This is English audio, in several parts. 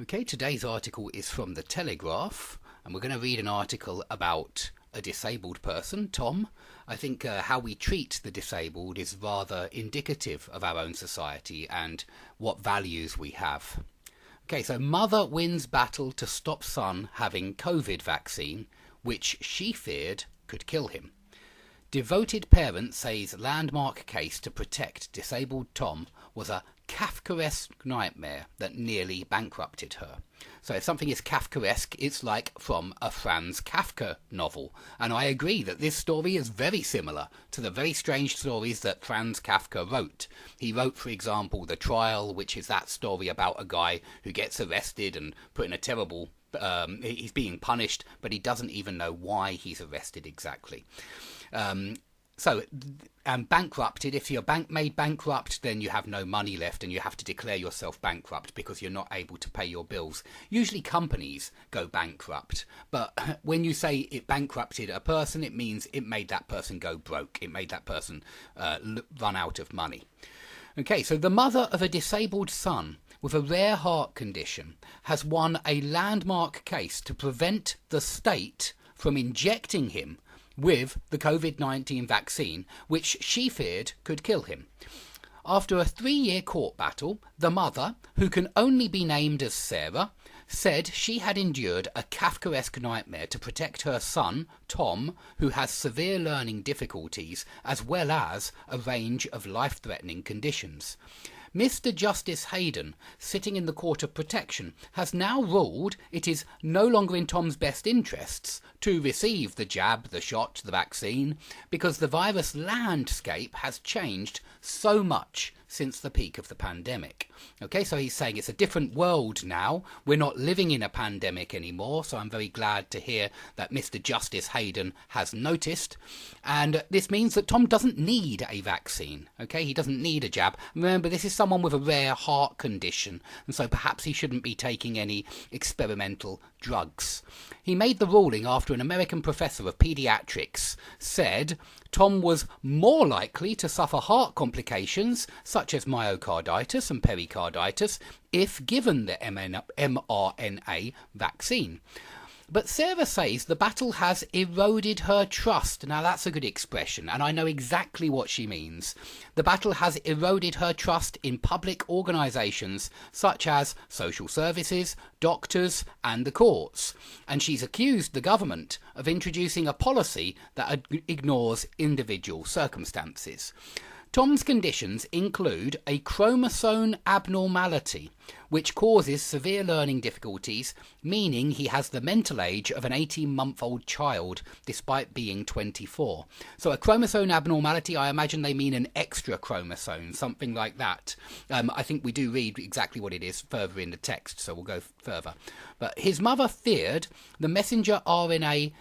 Okay, today's article is from The Telegraph, and we're going to read an article about a disabled person, Tom. I think how we treat the disabled is rather indicative of our own society and what values we have. Okay, so mother wins battle to stop son having COVID vaccine, which she feared could kill him. Devoted parent says landmark case to protect disabled Tom was a Kafkaesque nightmare that nearly bankrupted her. So if something is Kafkaesque, it's like from a Franz Kafka novel. And I agree that this story is very similar to the very strange stories that Franz Kafka wrote. He wrote, for example, The Trial, which is that story about a guy who gets arrested and put in a terrible... he's being punished, but he doesn't even know why he's arrested exactly. And bankrupted, if you're made bankrupt, then you have no money left and you have to declare yourself bankrupt because you're not able to pay your bills. Usually companies go bankrupt, but when you say it bankrupted a person, it means it made that person go broke. It made that person run out of money. Okay, so the mother of a disabled son with a rare heart condition has won a landmark case to prevent the state from injecting him with the COVID-19 vaccine, which she feared could kill him. After a 3-year court battle, the mother, who can only be named as Sarah, said she had endured a Kafkaesque nightmare to protect her son, Tom, who has severe learning difficulties as well as a range of life-threatening conditions. Mr. Justice Hayden, sitting in the Court of Protection, has now ruled it is no longer in Tom's best interests to receive the jab, the shot, the vaccine, because the virus landscape has changed so much since the peak of the pandemic. Okay, so he's saying it's a different world now. We're not living in a pandemic anymore, so I'm very glad to hear that Mr. Justice Hayden has noticed. And this means that Tom doesn't need a vaccine. Okay, he doesn't need a jab. Remember, this is someone with a rare heart condition, and so perhaps he shouldn't be taking any experimental drugs. He made the ruling after an American professor of pediatrics said Tom was more likely to suffer heart complications such as myocarditis and pericarditis if given the mRNA vaccine. But Sarah says the battle has eroded her trust. Now that's a good expression, and I know exactly what she means. The battle has eroded her trust in public organisations such as social services, doctors and the courts. And she's accused the government of introducing a policy that ignores individual circumstances. Tom's conditions include a chromosome abnormality, which causes severe learning difficulties, meaning he has the mental age of an 18-month-old child, despite being 24. So a chromosome abnormality, I imagine they mean an extra chromosome, something like that. I think we do read exactly what it is further in the text, so we'll go further. But his mother feared the messenger mRNA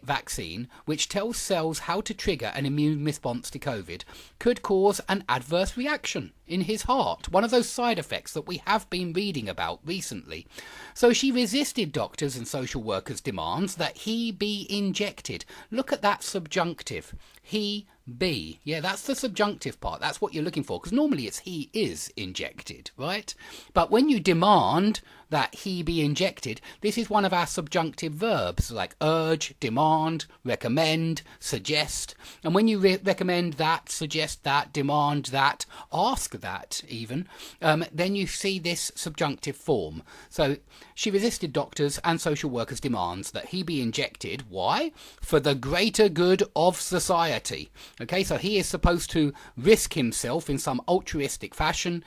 vaccine, which tells cells how to trigger an immune response to COVID, could cause an adverse reaction in his heart, one of those side effects that we have been reading about recently. So she resisted doctors' and social workers' demands that he be injected. Look at that subjunctive. He be. Yeah, that's the subjunctive part. That's what you're looking for, because normally it's he is injected, right? But when you demand that he be injected, this is one of our subjunctive verbs like urge, demand, recommend, suggest. And when you recommend that, suggest that, demand that, ask that even, then you see this subjunctive form. So she resisted doctors' and social workers' demands that he be injected. Why? For the greater good of society. Okay, so he is supposed to risk himself in some altruistic fashion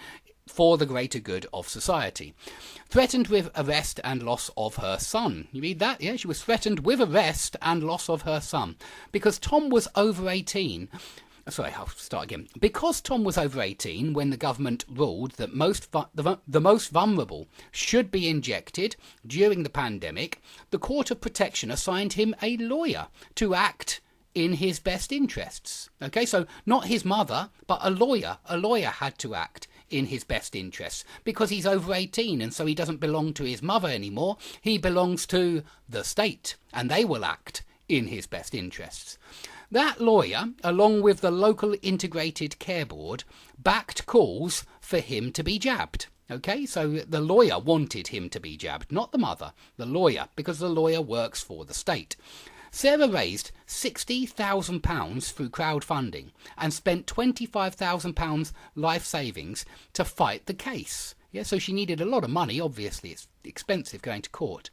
for the greater good of society. Threatened with arrest and loss of her son. You read that? Yeah, she was threatened with arrest and loss of her son. Because Tom was over 18... Sorry, I'll start again. Because Tom was over 18 when the government ruled that the most vulnerable should be injected during the pandemic, the Court of Protection assigned him a lawyer to act in his best interests. Okay, so not his mother, but a lawyer. A lawyer had to act in his best interests because he's over 18 and so he doesn't belong to his mother anymore. He belongs to the state and they will act in his best interests. That lawyer, along with the local integrated care board, backed calls for him to be jabbed. Okay, so the lawyer wanted him to be jabbed, not the mother, the lawyer, because the lawyer works for the state. Sarah raised £60,000 through crowdfunding and spent £25,000 life savings to fight the case. Yeah, so she needed a lot of money. Obviously, it's expensive going to court.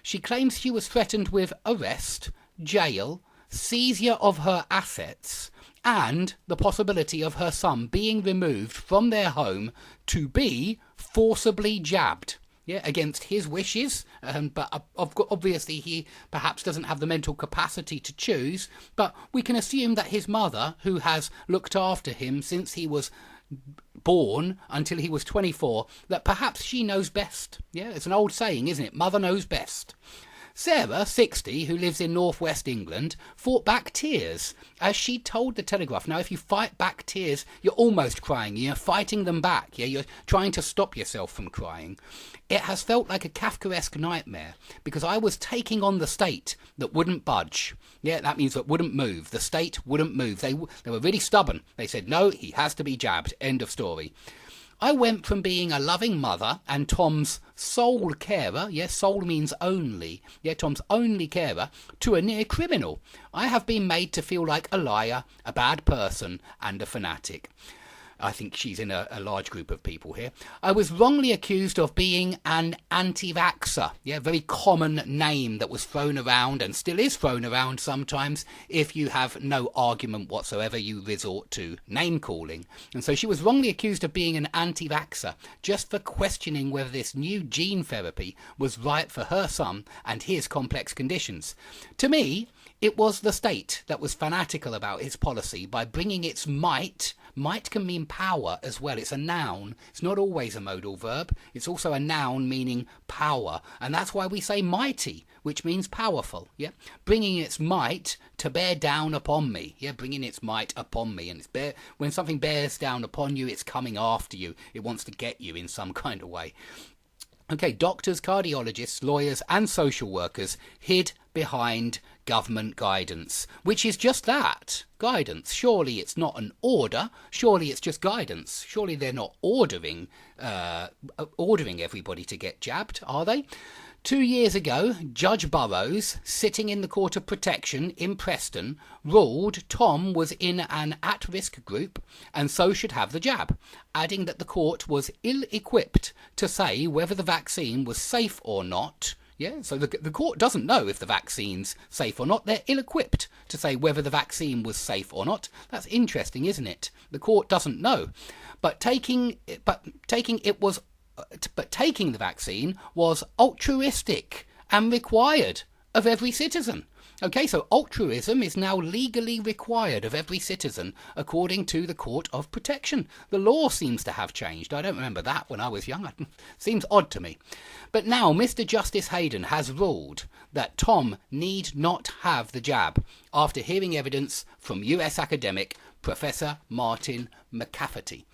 She claims she was threatened with arrest, jail, seizure of her assets, and the possibility of her son being removed from their home to be forcibly jabbed. Yeah, against his wishes, but obviously he perhaps doesn't have the mental capacity to choose, but we can assume that his mother, who has looked after him since he was born until he was 24, that perhaps she knows best. Yeah, it's an old saying, isn't it? Mother knows best. Sarah, 60, who lives in northwest England, fought back tears as she told the Telegraph. Now, if you fight back tears, you're almost crying. You're fighting them back. Yeah, you're trying to stop yourself from crying. It has felt like a Kafkaesque nightmare because I was taking on the state that wouldn't budge. Yeah, that means that wouldn't move. The state wouldn't move. They were really stubborn. They said, no, he has to be jabbed. End of story. I went from being a loving mother and Tom's sole carer, yes, sole means only, yeah, Tom's only carer, to a near criminal. I have been made to feel like a liar, a bad person, and a fanatic. I think she's in a large group of people here. I was wrongly accused of being an anti-vaxxer. Yeah, very common name that was thrown around and still is thrown around sometimes. If you have no argument whatsoever, you resort to name-calling. And so she was wrongly accused of being an anti-vaxxer just for questioning whether this new gene therapy was right for her son and his complex conditions. To me, it was the state that was fanatical about its policy by bringing its might. Might can mean power as well. It's a noun. It's not always a modal verb. It's also a noun meaning power. And that's why we say mighty, which means powerful. Yeah, bringing its might to bear down upon me. Yeah, bringing its might upon me. And when something bears down upon you, it's coming after you. It wants to get you in some kind of way. Okay, doctors, cardiologists, lawyers and social workers hid behind government guidance, which is just that, guidance. Surely it's not an order, surely it's just guidance. Surely they're not ordering everybody to get jabbed, are they? 2 years ago, Judge Burrows, sitting in the Court of Protection in Preston, ruled Tom was in an at-risk group and so should have the jab, adding that the court was ill-equipped to say whether the vaccine was safe or not. Yeah, so the court doesn't know if the vaccine's safe or not. They're ill-equipped to say whether the vaccine was safe or not. That's interesting, isn't it? The court doesn't know. But taking the vaccine was altruistic and required of every citizen. Okay, so altruism is now legally required of every citizen according to the Court of Protection. The law seems to have changed. I don't remember that when I was young. It seems odd to me. But now Mr. Justice Hayden has ruled that Tom need not have the jab after hearing evidence from US academic Professor Martin McCafferty.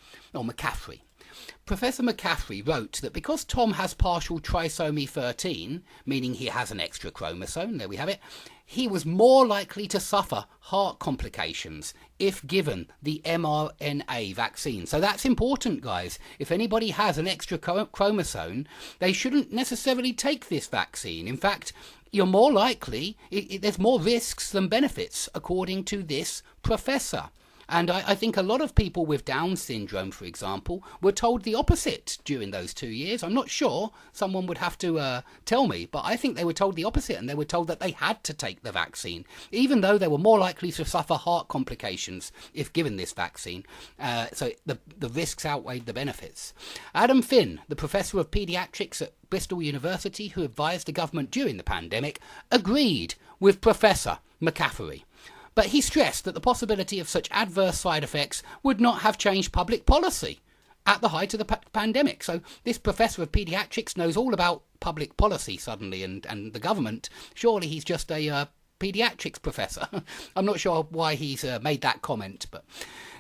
Professor McCaffrey wrote that because Tom has partial trisomy 13, meaning he has an extra chromosome, there we have it, he was more likely to suffer heart complications if given the mRNA vaccine. So that's important, guys. If anybody has an extra chromosome, they shouldn't necessarily take this vaccine. In fact, you're more likely, there's more risks than benefits, according to this professor. And I think a lot of people with Down syndrome, for example, were told the opposite during those 2 years. I'm not sure. Someone would have to tell me. But I think they were told the opposite, and they were told that they had to take the vaccine, even though they were more likely to suffer heart complications if given this vaccine. So the risks outweighed the benefits. Adam Finn, the professor of paediatrics at Bristol University, who advised the government during the pandemic, agreed with Professor McCaffery. But he stressed that the possibility of such adverse side effects would not have changed public policy at the height of the pandemic. So this professor of paediatrics knows all about public policy suddenly and the government. Surely he's just a paediatrics professor. I'm not sure why he's made that comment, but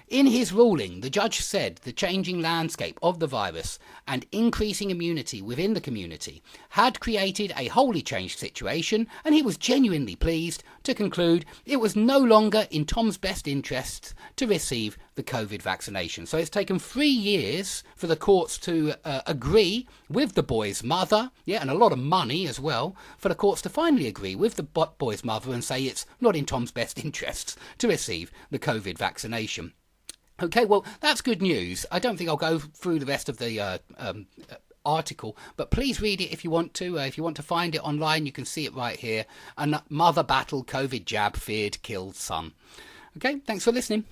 In his ruling, the judge said the changing landscape of the virus and increasing immunity within the community had created a wholly changed situation, and he was genuinely pleased to conclude it was no longer in Tom's best interests to receive the COVID vaccination. So it's taken 3 years for the courts to agree with the boy's mother, and a lot of money as well, for the courts to finally agree with the boy's mother and say it's not in Tom's best interests to receive the COVID vaccination. Okay, well, that's good news. I don't think I'll go through the rest of the article, but please read it if you want to. If you want to find it online, you can see it right here. And mother battle COVID jab feared killed son. Okay, thanks for listening.